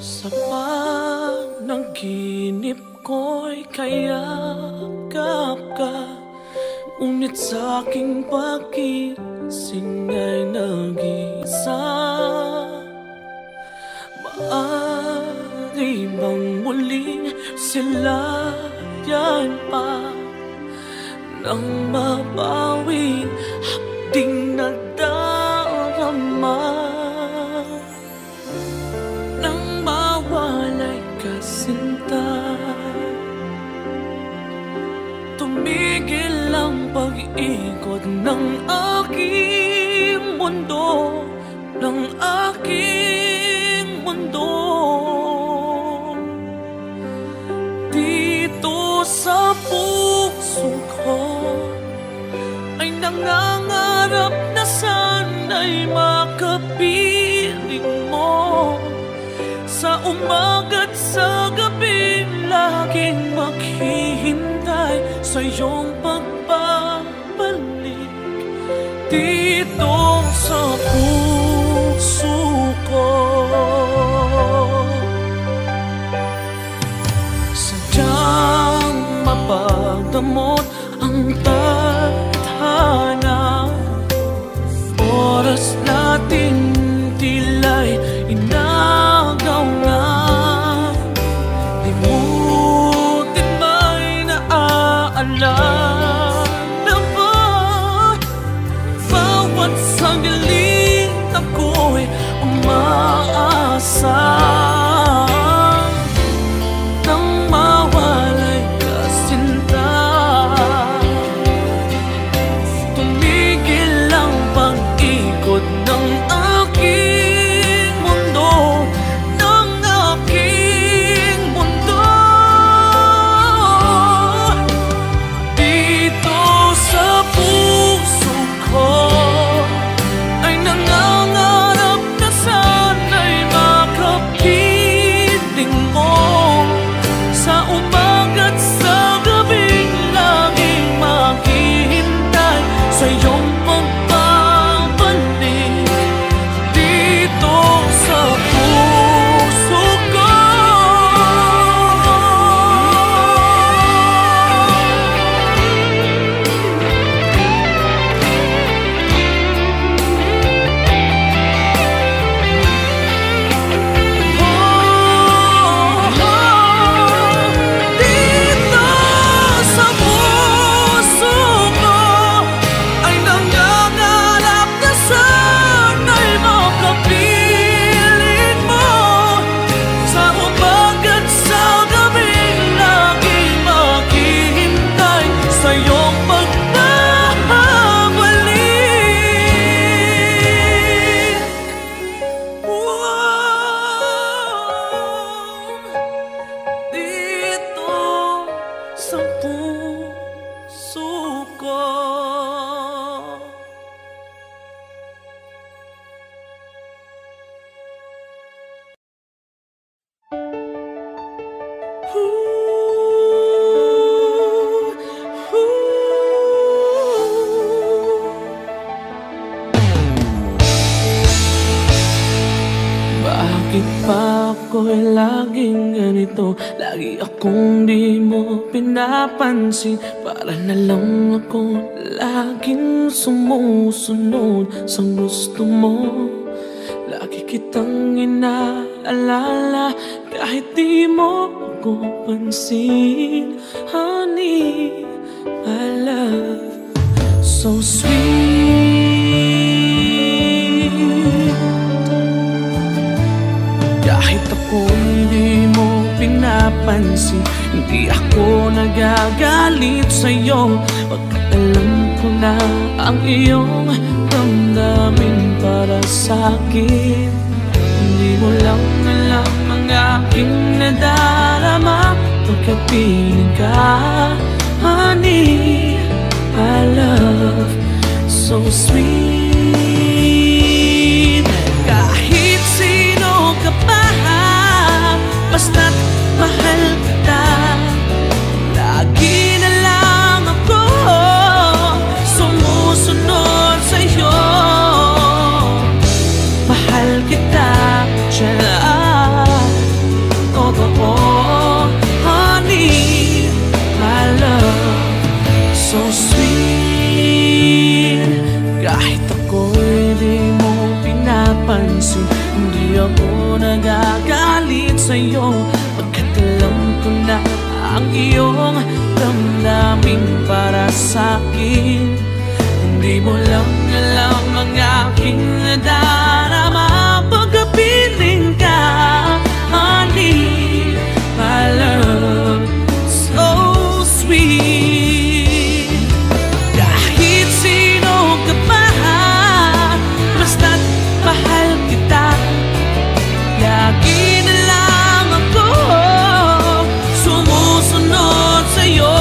Sa panaginip ko'y kayakap ka, ngunit sa aking pagising ay nag-isa. Maaari bang muling silayan pa nang mabawing hapding nadarama? Nang mawalay ka sinta, tumigil ang pag-ikot ng aking mundo, ng aking mundo. Dito sa puso ko ay nangangarap na sana'y makapiling mo. Sa umaga't sa gabi, laging maghihintay sa iyong pagbabalik dito sa puso ko. Sadyang mapagdamot ang tadhana, oras nating tila'y inagaw na. Limutin ba'y naaalala ba? Bawat sandali ako'y umaasa. Nang mawalay ka sinta, tumigil ang pag-ikot ng aking mundo, ng aking mundo. Dito sa puso ko ay nangangarap na sana'y makapiling mo. Sa umaga't sa gabing laging maghihintay sa iyong pagbabalik dito sa puso ko. Dito sa puso ko ay nangangarap na sana'y makapiling mo. Sa umaga't sa gabing laging maghihintay sa iyong pagbabalik. Dito sa puso ko. Bakit pa ako'y laging ganito? Lagi akong di mo pinapansin. Para na lang ako laging sumusunod sa gusto mo. Lagi kitang inaalala kahit di mo ako pansin. Honey, my love, so sweet. Kahit ako hindi mo pinapansin, hindi ako nagagalit sa'yo. Pagkat alam ko na ang iyong damdamin para sa'kin. Hindi mo lang alam ang aking nadarama pagkat piling ka. Honey, I love, so sweet. Kahit sino ka pa, basta't mahal kita, lagi na lang ako sumusunod sa'yo. Mahal kita dyan Hindi ako nagagalit sa'yo, pagkat alam ko na ang iyong damdamin para sa'kin. Hindi mo lang alam ang aking nadarama pagkapiling ka, honey, my love, so sweet. Kahit sino ka pa, basta't mahal kita, lagi na lang ako sumusunod sa'yo.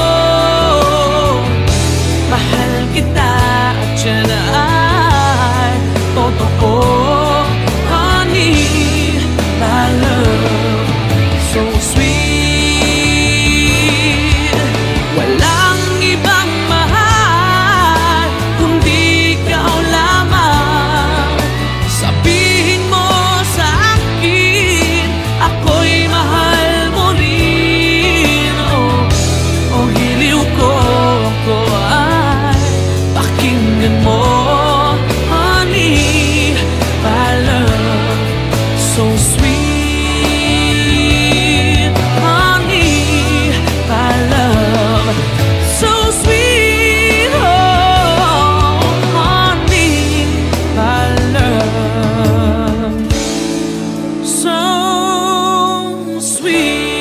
Mahal kita at yan ay totoo, honey, my love, so sweet. Walang ibang mahal kundi ikaw lamang. Sabihin mo sa akin, ako'y mahal mo rin. Oh, hiliw ko ay pakinggan mo, honey, my love, so sweet, honey, my love, so sweet, oh, honey, my love, so sweet.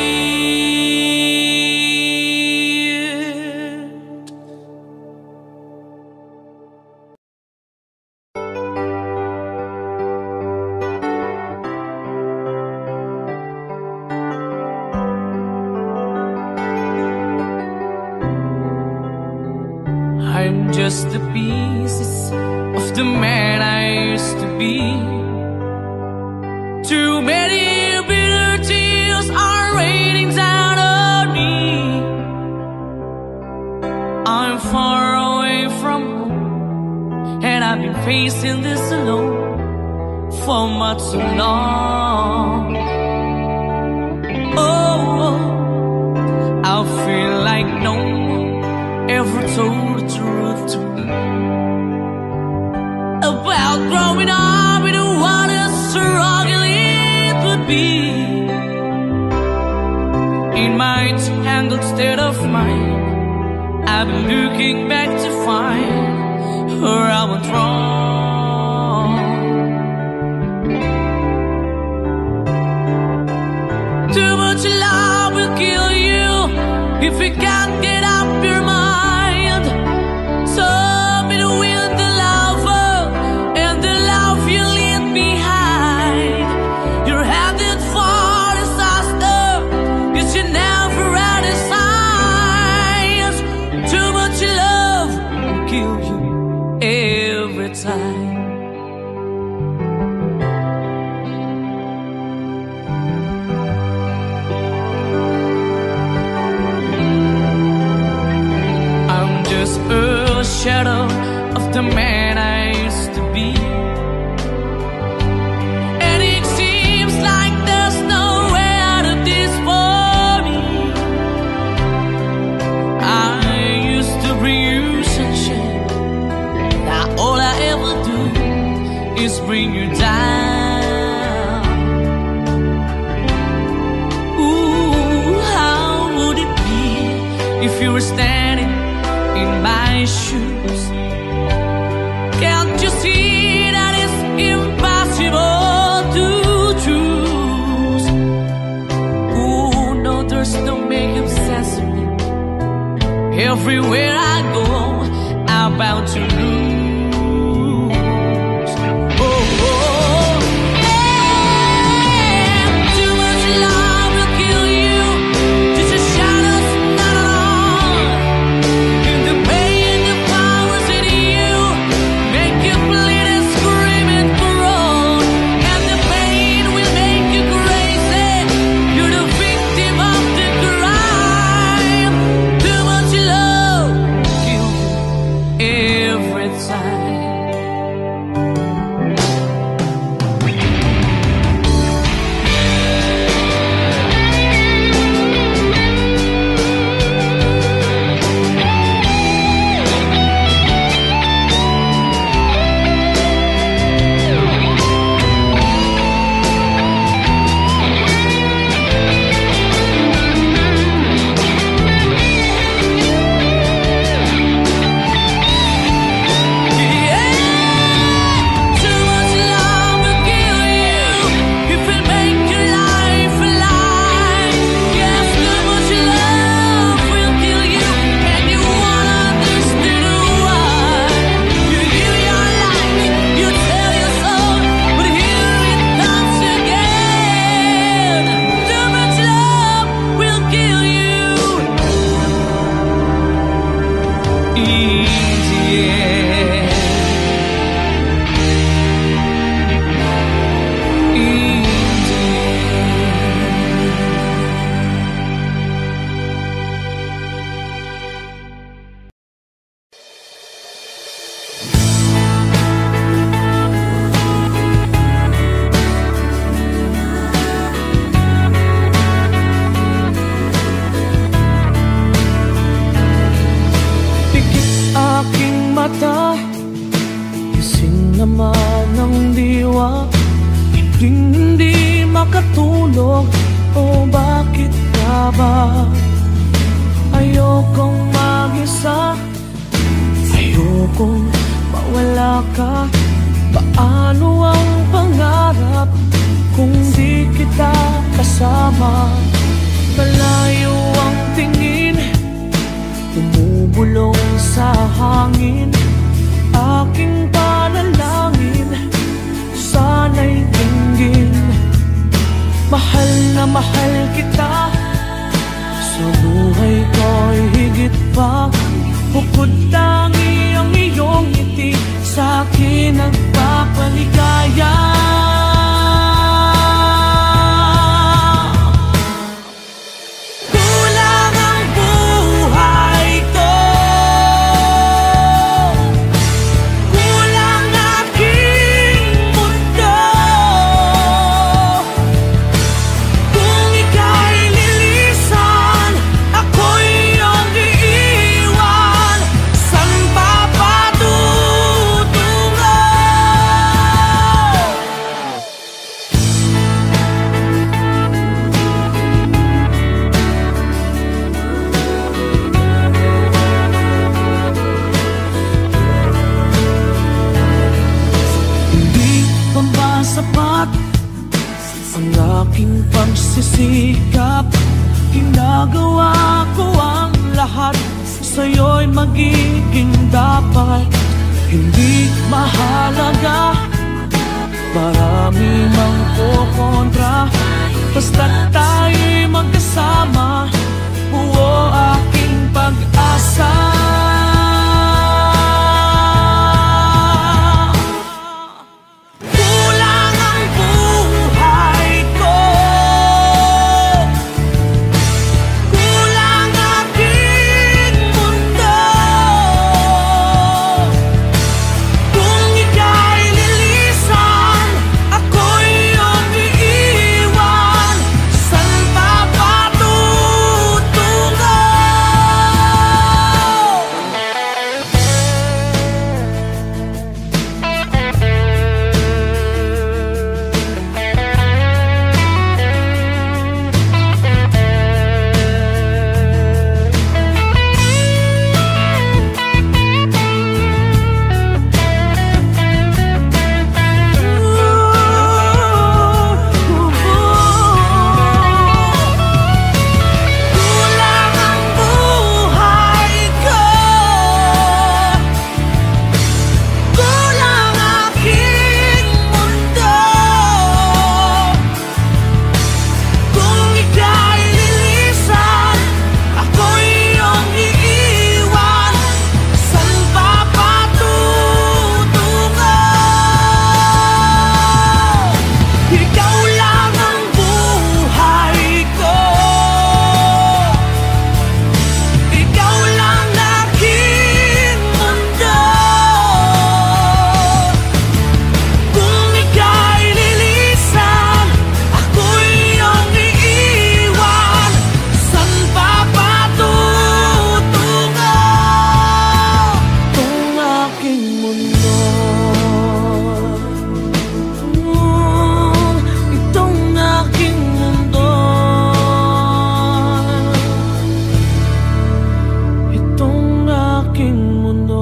I'm just the pieces of the man I used to be. Too many bitter tears are raining down on me. I'm far away from home, and I've been facing this alone for much too long. Oh, I feel like no one ever told the truth to me about growing up in what a struggle it would be. In my tangled state of mind, I've been looking back to find where I went wrong. Too much love will kill you if you can't get up your mind. So between the lover and the love you leave behind, you're headed for disaster, 'cause you never had a signs. Too much love will kill you every time. A shadow of the man I used to be, and it seems like there's no way out of this for me. I used to bring you sunshine, now all I ever do is bring you down. Ooh, how would it be if you were standing in my shoes? Can't you see that it's impossible to choose? Ooh, no, there's no making sense of me. Everywhere I go, I'm bound to lose. Oh, oh, yeah. Too much love will kill you, just a shadow's not alone. The pain, the powers in you make you bleed and scream and groan, and the pain will make you crazy. You're the victim of the crime. Too much love makatulog. O bakit ka ba? Ayokong mag-isa, ayokong mawala ka. Paano ang pangarap kung di kita kasama? Malayo ang tingin, bumubulong sa hangin. Aking panalangin, sana'y dinggin. Mahal na mahal kita, sa buhay ko'y higit pa. Bukod tangi ang iyong ngiti, sa'kin nagpapaligaya. Kulang ang buhay ko, kulang aking mundo. Kung ika'y lilisan, ako'y iyong iiwan. San pa patutungo? Hindi pa ba sapat ang aking pagsisikap? Ginagawa ko ang lahat, sa'yo'y magiging dapat. Hindi mahalaga, marami mang kukontra, basta't tayo'y magkasama. Buo aking pag-asa. Kulang ang buhay ko, kulang aking mundo. Kung ika'y lilisan, ako'y iyong iiwan. San pa patutungo? Kulang ang buhay ko, kulang aking mundo. Kung ika'y lilisan, ako'y iyong iiwan. San pa patutungo? Ikaw lang ang buhay ko, ikaw lang aking mundo. Kung ika'y lilisan, ako'y iyong iiwan. San pa patutungo? Itong aking mundo, itong aking mundo, itong aking mundo.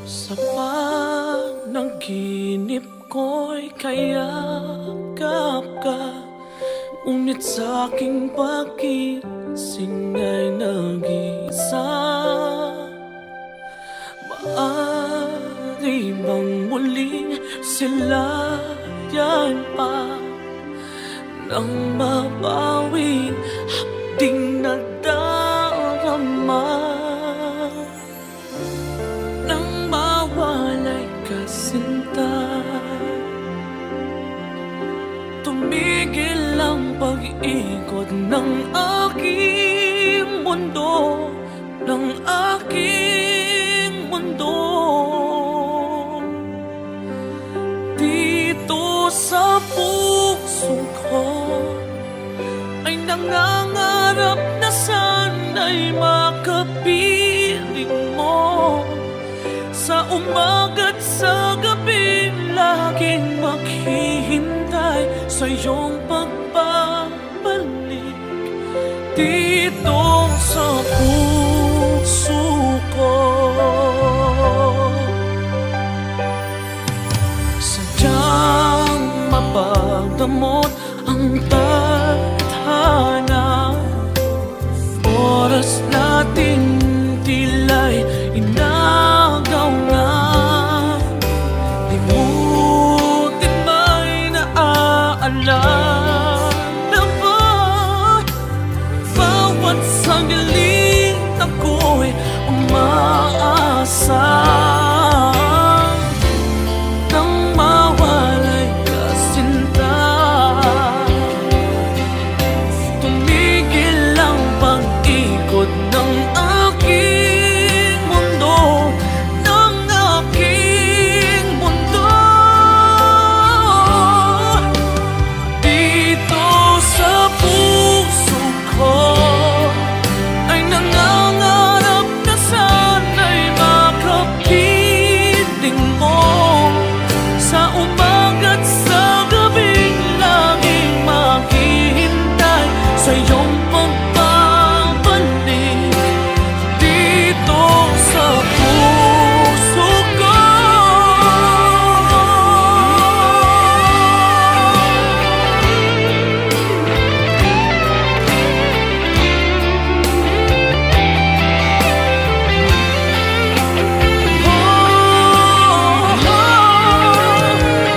Sa panaginip ko'y kayakap ka, ngunit sa aking pagising ay nag-isa. Maaari bang muling silayan pa nang mabawi hapding nadarama? Nang mawalay ka sinta, tumigil ang pag-ikot ng aking mundo. ng aking mundo. Dito sa puso ko ay nangangarap na sana'y makapiling mo. Sa umaga't sa gabi laging maghihintay sa iyong pagbabalik. Dito sa puso ko sadyang mapagdamot ang tadhana. Oras natin tila'y inagaw na. Limutin ba'y naaalala ba? Bawat sandaling ako'y umaasa nang mawalay ka sinta. Tumigil ang pag-ikot ng aking mundo, ng aking mundo. Dito sa puso ko ay nangangarap na sana'y makapiling mo. Sa umaga't sa gabing laging maghihintay sa iyong pagbabalik. Dito sa puso ko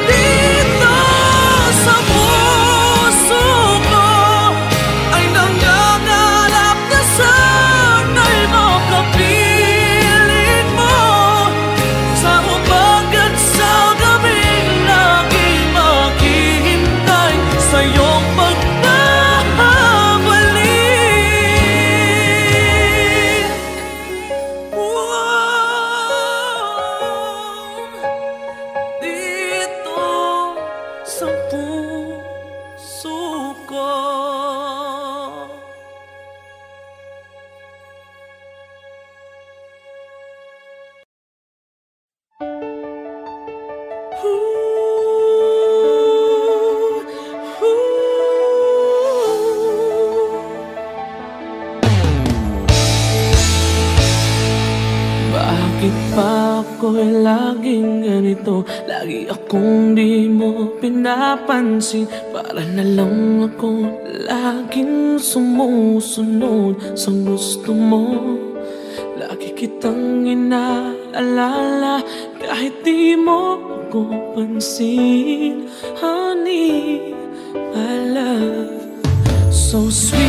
dito sa puso ko ay nangangarap na sana'y makapiling mo. Sa umaga't sa gabing laging maghihintay sa iyong pagbabalik. Dito sa puso ko. Bakit pa ako'y laging ganito? Lagi akong di mo pinapansin. Para na lang ako laging sumusunod sa gusto mo. Lagi kitang inaalala kahit di mo ako pansin. Honey, my love, so sweet.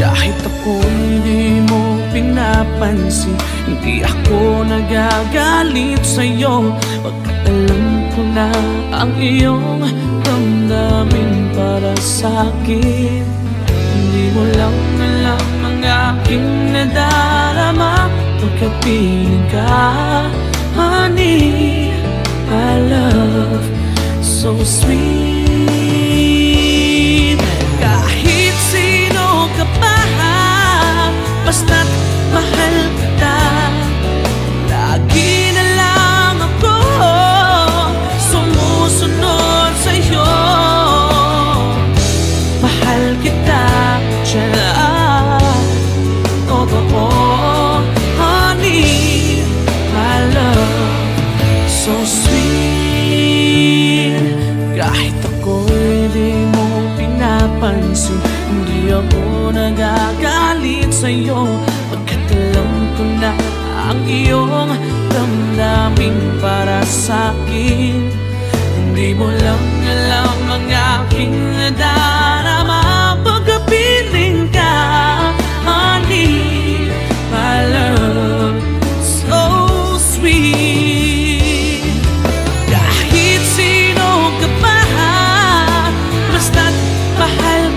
Kahit ako'y di mo pinapansin, hindi ako nagagalit sa'yo. Pagkat alam ko na ang iyong damdamin para sa'kin. Hindi mo lang alam ang aking nadarama pagkapiling ka. Honey, my love, so sweet. Kahit sino ka pa, basta't mahal kita. Lagi na lang ako sumusunod sa'yo. Mahal kita, tiyan. Totoo, honey, my love, so sweet. Kahit ako'y di mo pinapansin, hindi ako nagagalit sa'yo. Pagkat alam ko na ang iyong damdamin para sa'kin. Hindi mo lang alam ang aking nadarama pagkapiling ka. Honey, my love, so sweet. Kahit sino ka pa, basta't mahal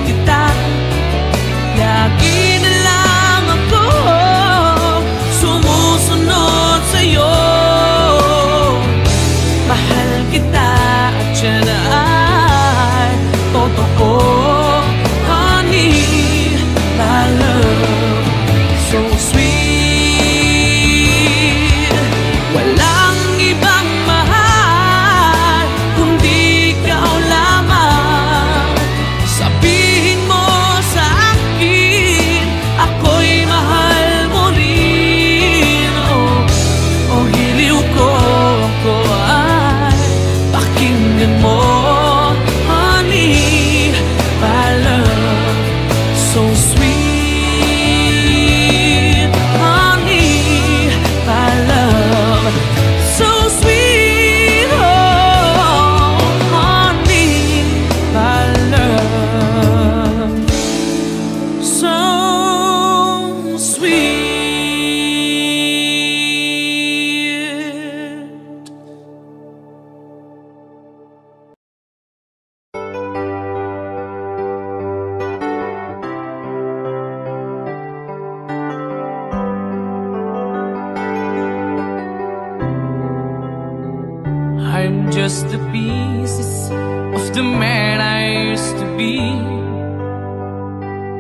just the pieces of the man I used to be.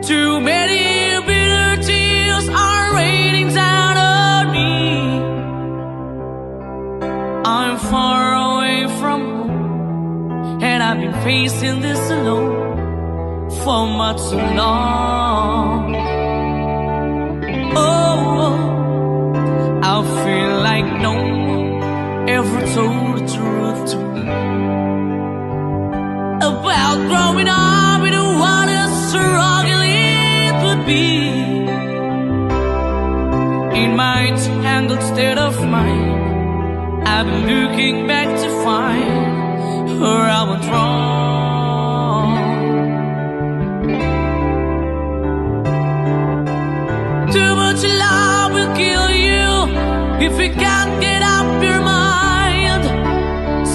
Too many bitter tears are raining down on me. I'm far away from home, and I've been facing this alone for much too long. Oh, I feel like no one ever told the truth to me about growing up in what a struggle it would be. In my tangled state of mind, I've been looking back to find where I went wrong. Too much love will kill you if you can't get up your mind.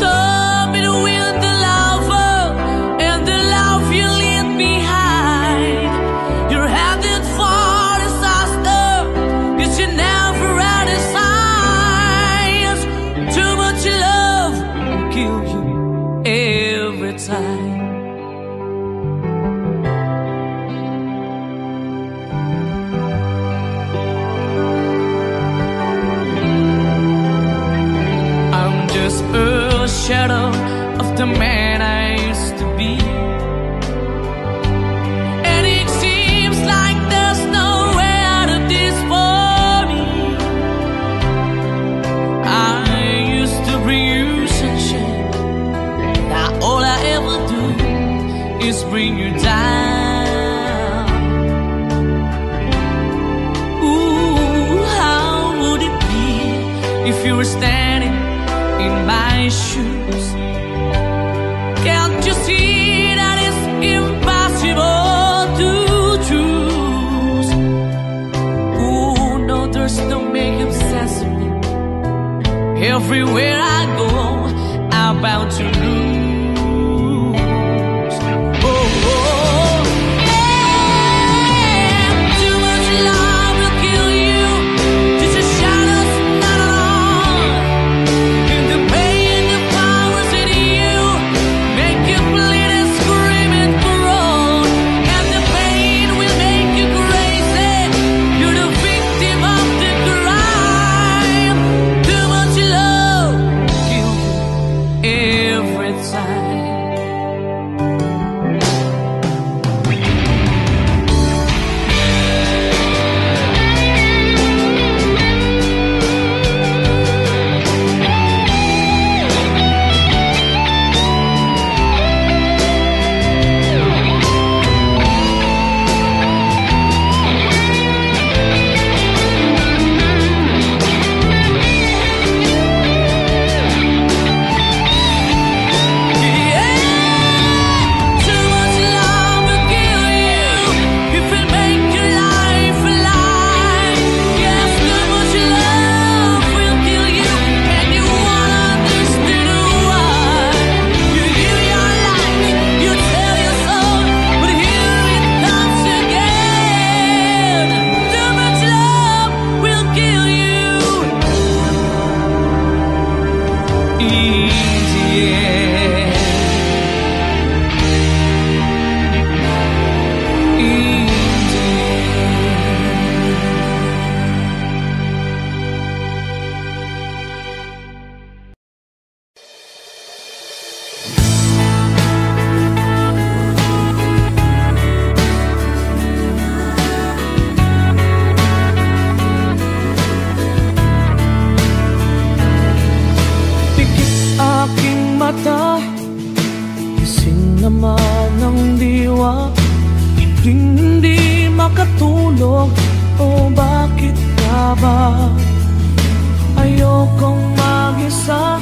So between the lover and the love you leave behind, you're headed for disaster, 'cause you never had a signs. Too much love will kill you every time. A shadow of the man I used to be, and it seems like there's no way out of this for me. I used to bring you sunshine, now all I ever do is bring you down. Ooh, how would it be if you were standing in my shoes? Can't you see that it's impossible to choose? Ooh, no, there's no making sense of me. Everywhere I go, I'm bound to lose. Oh, oh, yeah. Too much love will kill you, just a shadow's not on. In the pain, the powers in you make you bleed and scream and groan, and the pain will make you crazy. You're the victim of the crime. Too much love will kill you every time. Gising naman ang diwa, hindi makatulog. O bakit nga ba? Ayokong mag-isa,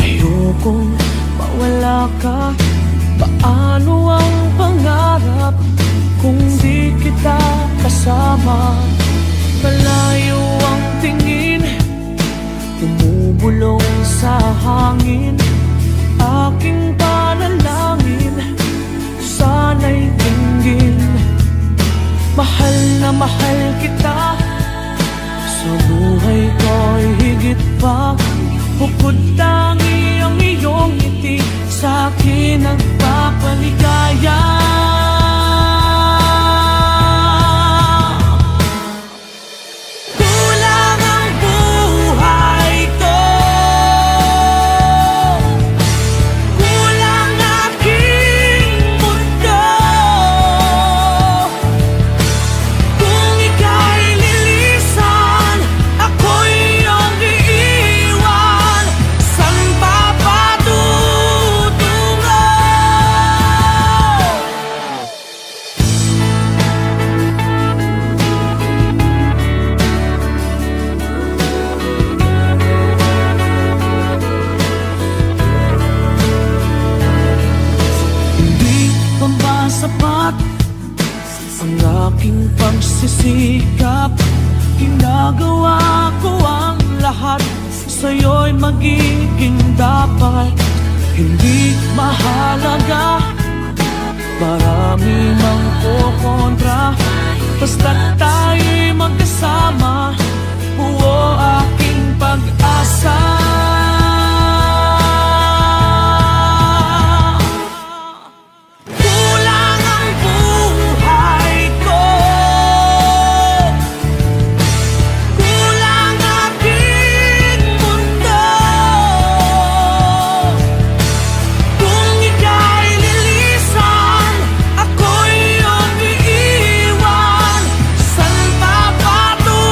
ayokong mawala ka. Paano ang pangarap kung di kita kasama? Malayo ang tingin, bumubulong sa hangin. Aking panalangin, sana'y dinggin. Mahal na mahal kita, sa buhay ko'y higit pa. Bukod tangi ang iyong ngiti, sa akin nagpapaligaya. Kulang ang buhay ko, kulang aking mundo. Kung ika'y lilisan, ako'y iyong iiwan. San pa patutungo? Hindi pa ba sapat ang aking pagsisikap? Ginagawa ko ang lahat, sa'yo'y magiging dapat. Hindi mahalaga, marami mang kukontra, basta't tayo'y magkasama, buo aking pag-asa. Kulang ang buhay ko, kulang aking mundo. Kung ika'y lilisan, ako'y iyong iiwan. San pa patutungo?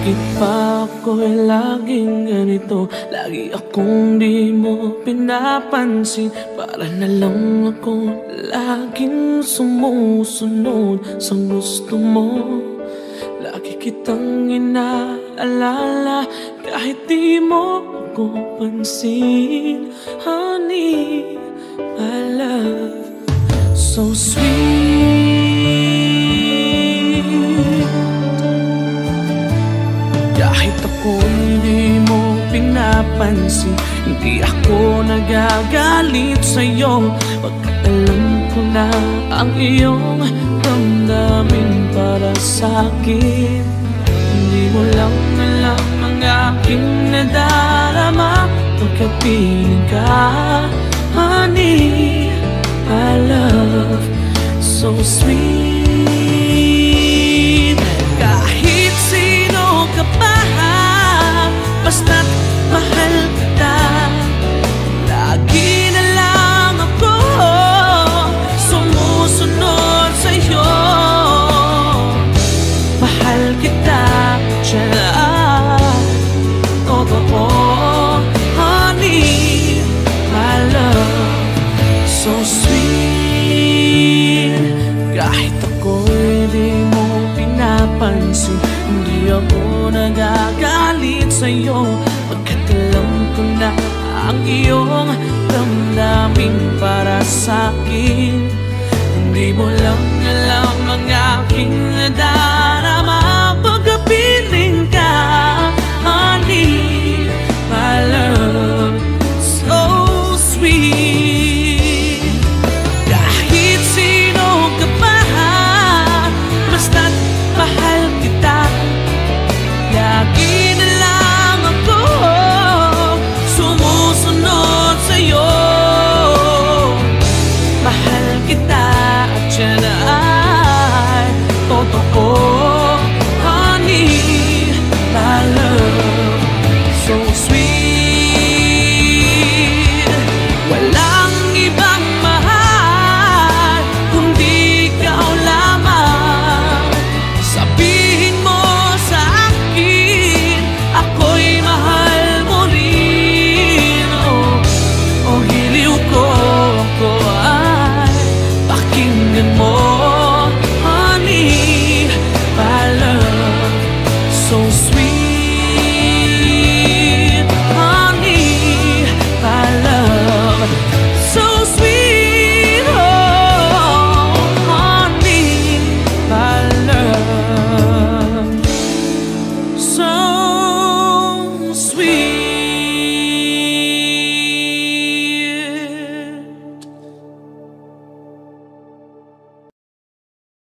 Bakit pa ako'y laging ganito? Lagi akong di mo pinapansin. Para na lang ako laging sumusunod sa gusto mo. Lagi kitang inaalala kahit di mo ako pansin. Honey, my love, so sweet. Kahit ako hindi mo pinapansin, hindi ako nagagalit sa'yo. Pagkat alam ko na ang iyong damdamin para sa'kin. Hindi mo lang alam ang aking nadarama pagkapiling ka. Honey, my love, so sweet. Kahit sino ka pa, basta't mahal kita. Lagi na lang ako sumusunod sa'yo. Mahal kita, tiyan, totoo. Honey, my love, so sweet. Kahit ako'y di mo pinapansin, hindi ako nagagalit sa'yo. Pagkat alam ko na ang iyong damdamin para sa'kin. Hindi mo lang alam ang aking nadarama pagkapiling ka.